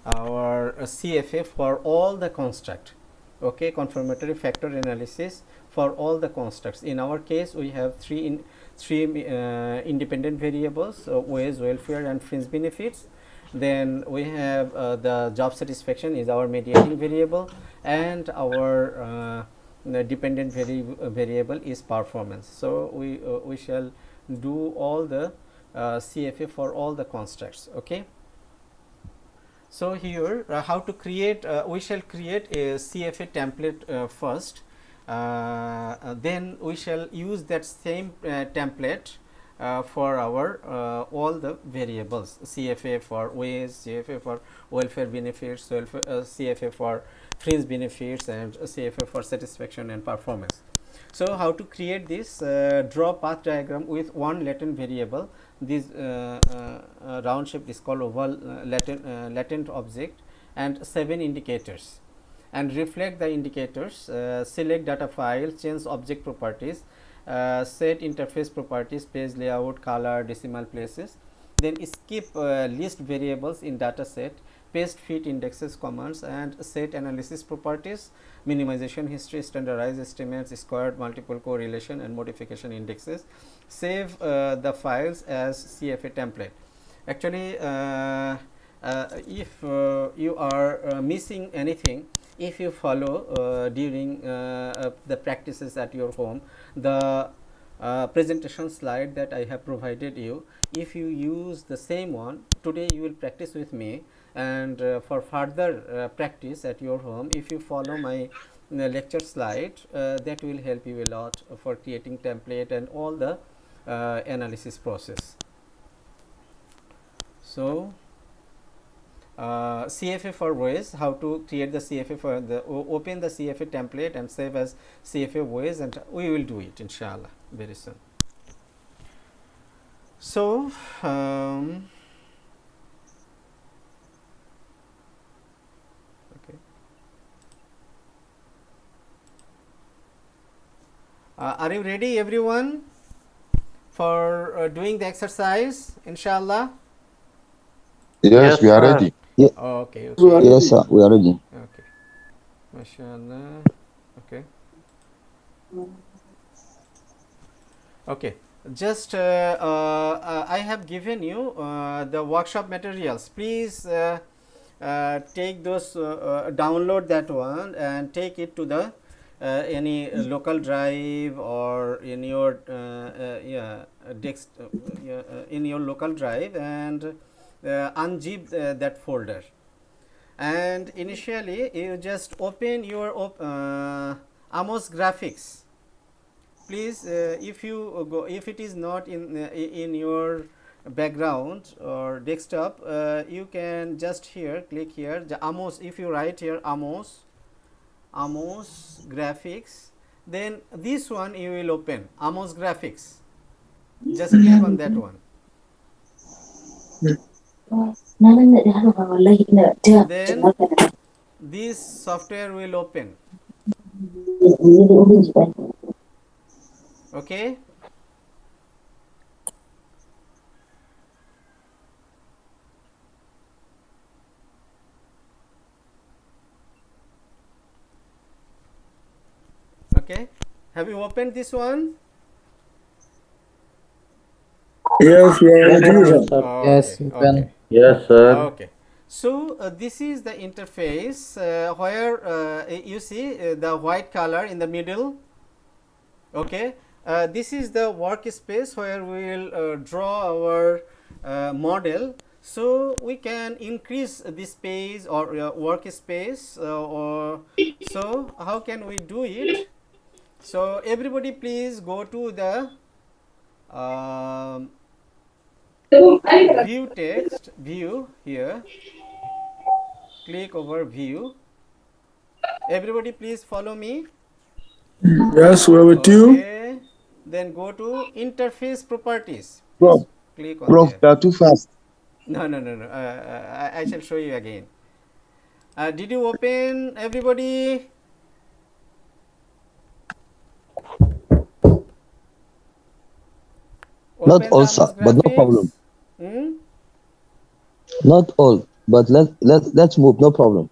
our CFA for all the construct. Okay, confirmatory factor analysis for all the constructs. In our case, we have three independent variables: wage, welfare, and fringe benefits. Then we have the job satisfaction is our mediating variable, and our the dependent variable is performance. So we shall do all the CFA for all the constructs. Okay. So here how to create, we shall create a CFA template first, then we shall use that same template for our all the variables: CFA for wage, CFA for welfare benefits, CFA for fringe benefits, and CFA for satisfaction and performance. So how to create this? Draw path diagram with one latent variable. This round shape is called oval latent object, and 7 indicators, and reflect the indicators. Select data file, change object properties, set interface properties, page layout, color, decimal places. Then skip list variables in data set, paste fit indexes commands, and set analysis properties, minimization history, standardized estimates, squared multiple correlation, and modification indexes. Save the files as CFA template. Actually, if you are missing anything, if you follow during the practices at your home, the presentation slide that I have provided you, if you use the same one, today you will practice with me, and for further practice at your home, if you follow my lecture slide, that will help you a lot for creating template and all the analysis process. So CFA for ways, how to create the CFA for the open the CFA template and save as CFA ways, and we will do it inshallah very soon. So okay, are you ready everyone for doing the exercise inshallah? Yes, we are ready. Yeah. Okay, Yes, sir. We are ready. okay, mashallah. Okay, okay, just I have given you the workshop materials. Please take those, download that one and take it to the any local drive or in your in your local drive, and unzip that folder. And initially you just open your AMOS graphics. Please, if you go, if it is not in your background or desktop, you can just here click here the AMOS. If you write here AMOS graphics, then this one you will open AMOS graphics. Just click on that one. Then this software will open. Okay. Okay, have you opened this one? Yes, we are ready, sir. Okay, okay, Yes, sir. okay. So this is the interface where you see the white color in the middle. Okay, this is the workspace where we will draw our model. So we can increase this space or workspace, or so how can we do it? So everybody please go to the view text, view here, click over view. Everybody please follow me. Yes, we are with you. Okay, then go to interface properties. Prof, Please click on Prof, there. you are too fast. No, no, no, no. I shall show you again. Did you open, everybody? Not Open the all, sir, AMOS but no graphics. problem. Hmm? Not all, But let's move. No problem.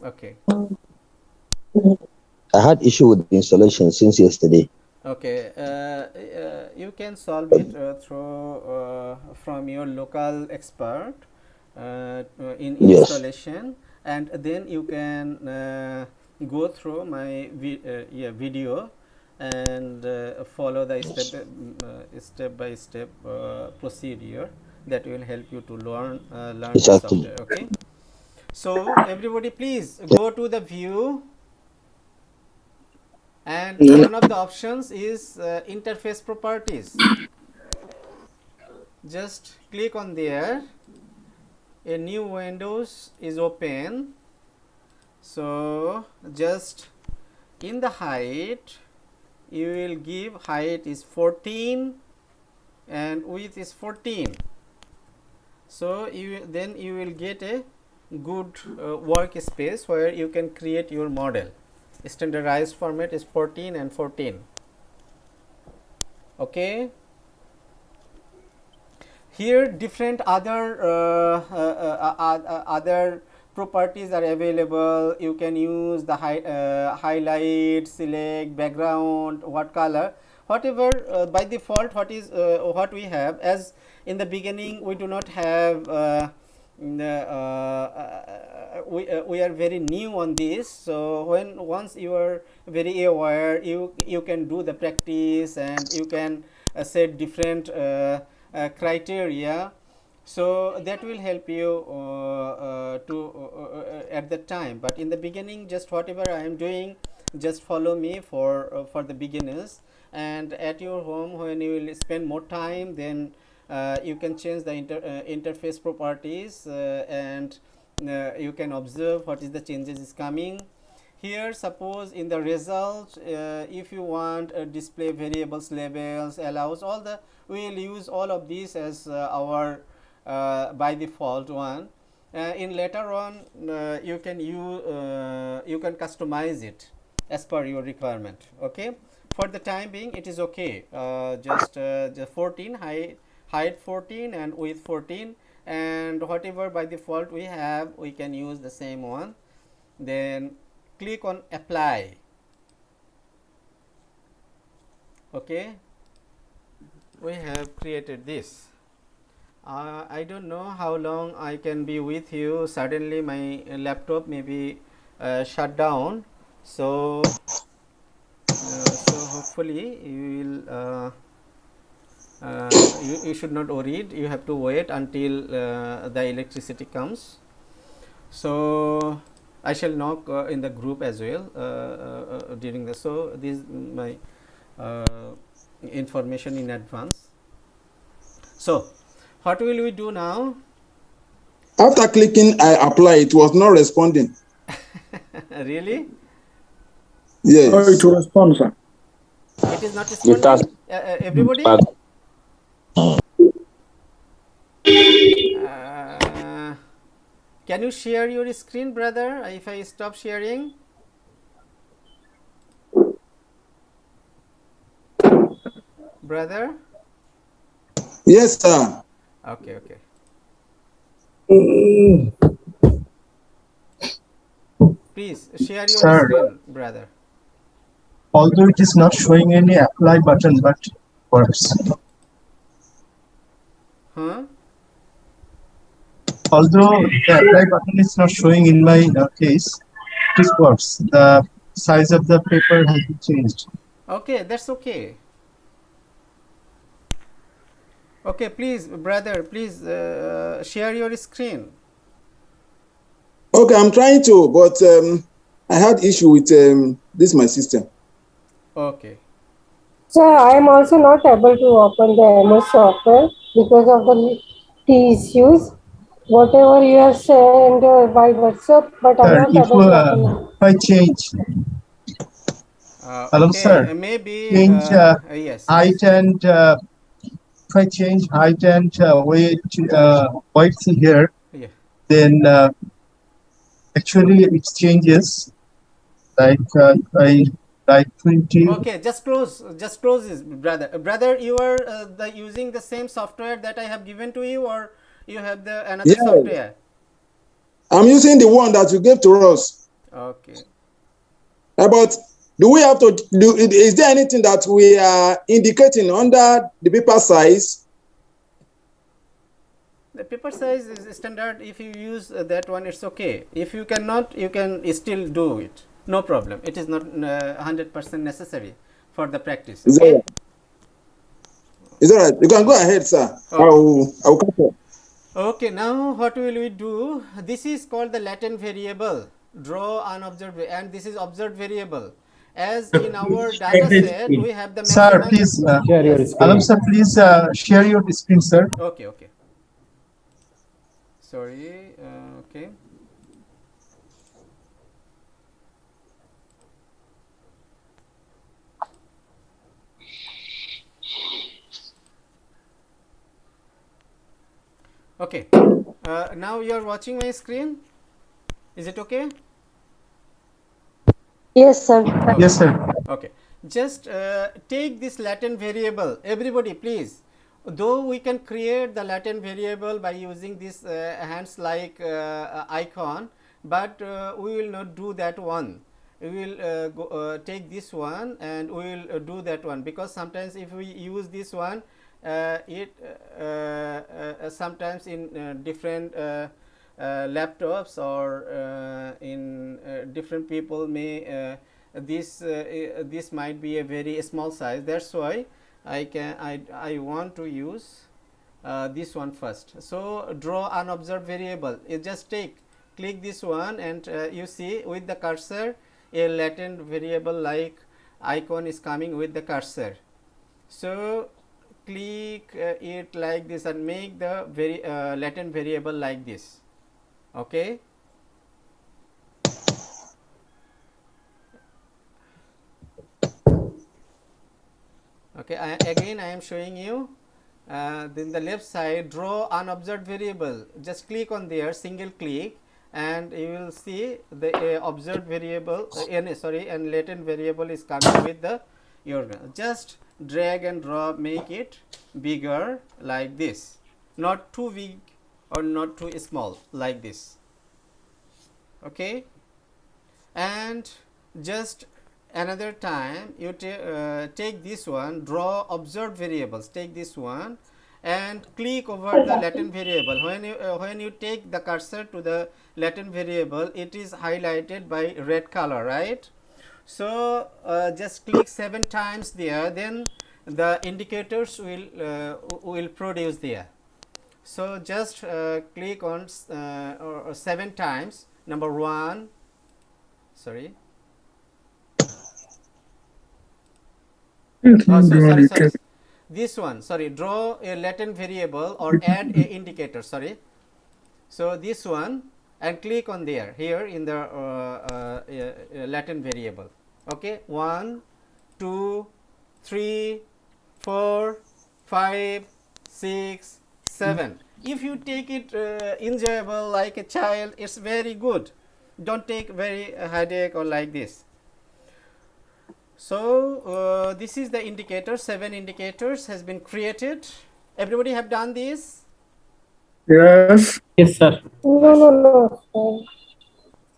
Okay. I had issue with the installation since yesterday. Okay, you can solve it through from your local expert in Yes. installation, and then you can go through my yeah, video and follow the step by step procedure that will help you to learn the Exactly. software. Okay, so everybody please go to the view, and Yeah. one of the options is interface properties. Just click on there, a new windows is open. So just in the height you will give height is 14 and width is 14. So then you will get a good workspace where you can create your model. Standardized format is 14 and 14. Okay, here different other properties are available. You can use the highlight, select, background, what color, whatever. By default, what we have, as in the beginning we do not have we are very new on this. So once you are very aware, you can do the practice and you can set different criteria. So that will help you at the time. But in the beginning, just whatever I am doing, just follow me for the beginners. And at your home, when you will spend more time, then you can change the interface properties and you can observe what is the changes is coming. Here suppose in the result, if you want display variables, labels, allows, all the, we will use all of these as our by default one. In later on you can customize it as per your requirement. Okay, for the time being it is okay. Just 14 height 14 and width 14, and whatever by default we have, we can use the same one. Then click on apply. Okay, we have created this. I don't know how long I can be with you. Suddenly my laptop may be shut down. So hopefully you will you should not worry. You have to wait until the electricity comes. So I shall knock in the group as well during the. So this is my information in advance. So what will we do now? After clicking I apply, it was not responding. Really? Oh, it will respond, sir. It is not It has, responding. Everybody? but Uh, can you share your screen, brother? If I stop sharing? Brother? Yes, sir. Okay, okay. Please share your Sir, screen, brother. although it is not showing any apply button, but works. Huh? Although the apply button is not showing in my case, it works. The size of the paper has been changed. Okay, that's okay. Okay, please, brother, please share your screen. Okay, I'm trying to, but I had issue with this my system. Okay. So I am also not able to open the AMOS software because of the T issues. Whatever you have sent by WhatsApp, but I'm Sir, not able to open it. if I change, hello, Okay, sir, maybe change yes, height yes. and if I change height and weight here, Yeah. then actually it changes. Like if I like 20. Okay, just close this, brother. Brother, you are using the same software that I have given to you, or you have the another Yes, software? I'm using the one that you gave to us. Okay. But do we have to do? Is there anything that we are indicating under the paper size? The paper size is standard. If you use that one, it's okay. If you cannot, you can still do it. No problem. It is not 100% necessary for the practice. Is that Okay. right? Is that right? You can go ahead, sir. Okay. I'll come up. Okay, now what will we do? This is called the latent variable. Draw unobserved, and this is observed variable. As in our data set, we have the Sir, maximum. please, Share your Yes. screen. Alam sir, please share your screen, sir. Okay, okay. Sorry. Okay. Okay. Now you are watching my screen. Is it okay? Yes, sir. Yes, sir. Okay. Just take this latent variable. Everybody, please. Though we can create the latent variable by using this hands like icon, but we will not do that one. We will take this one and we will do that one, because sometimes if we use this one, sometimes in different laptops or in different people may this might be a very small size. That's why I want to use this one first. So draw unobserved variable. You just click this one, and you see with the cursor a latent variable like icon is coming with the cursor. So click it like this and make the latent variable like this. Okay. Okay, again I am showing you. Then the left side, draw unobserved variable. Just click on there, single click, and you will see the observed variable, and latent variable is coming with the just drag and drop, make it bigger like this, not too big or not too small, like this. Okay, and just another time you take this one, draw observed variables, take this one and click over the latent variable. When you take the cursor to the latent variable, it is highlighted by red color, right? So just click 7 times there, then the indicators will produce there. So just click on 7 times. Number 1, sorry. Sorry. This one, sorry, draw a latent variable or add a indicator, sorry. So this one, and click on there, here in the latent variable. Okay, 1, 2, 3, 4, 5, 6, 7. If you take it enjoyable like a child, it's very good. Don't take very headache or like this. So this is the indicator. 7 indicators has been created. Everybody have done this? Yes. Yes, sir. No, sir.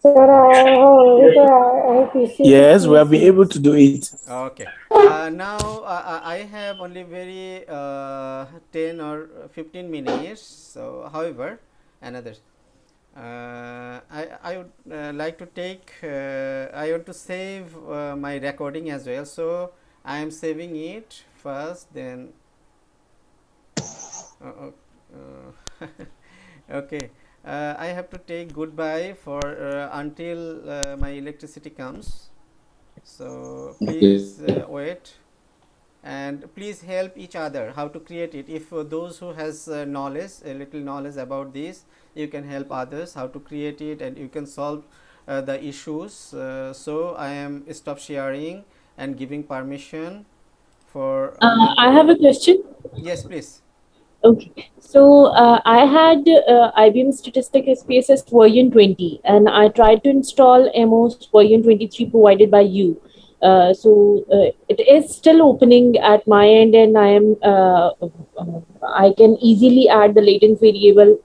Sir, I have PC. Yes, we have been able to do it. Okay. Now I have only very 10 or 15 minutes. So, however, another. I would like to take. I want to save my recording as well. So I am saving it first. Then. Okay. I have to take goodbye for until my electricity comes. So please wait, and please help each other how to create it. If those who has knowledge, a little knowledge about this, you can help others how to create it, and you can solve the issues. So I am stop sharing and giving permission for. I have a question. Yes, please. Okay, so I had IBM Statistic SPSS version 20, and I tried to install AMOS version 23 provided by you. It is still opening at my end, and I can easily add the latent variable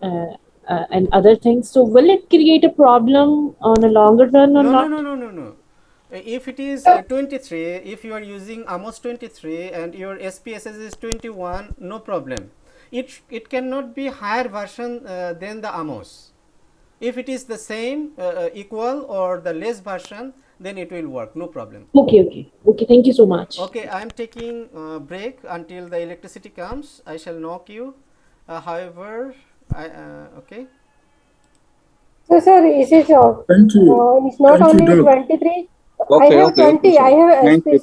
and other things. So will it create a problem on a longer run or No, not? no. If it is 23, if you are using AMOS 23 and your SPSS is 21, no problem. It cannot be higher version than the AMOS. If it is the same, equal or the less version, then it will work, no problem. Okay. Thank you so much. Okay, I am taking break until the electricity comes. I shall knock you. However, okay. So, sir, is it Thank you. it's not Thank you, only Doc. 23. I Okay, have okay, 20. sir. I have Thank you.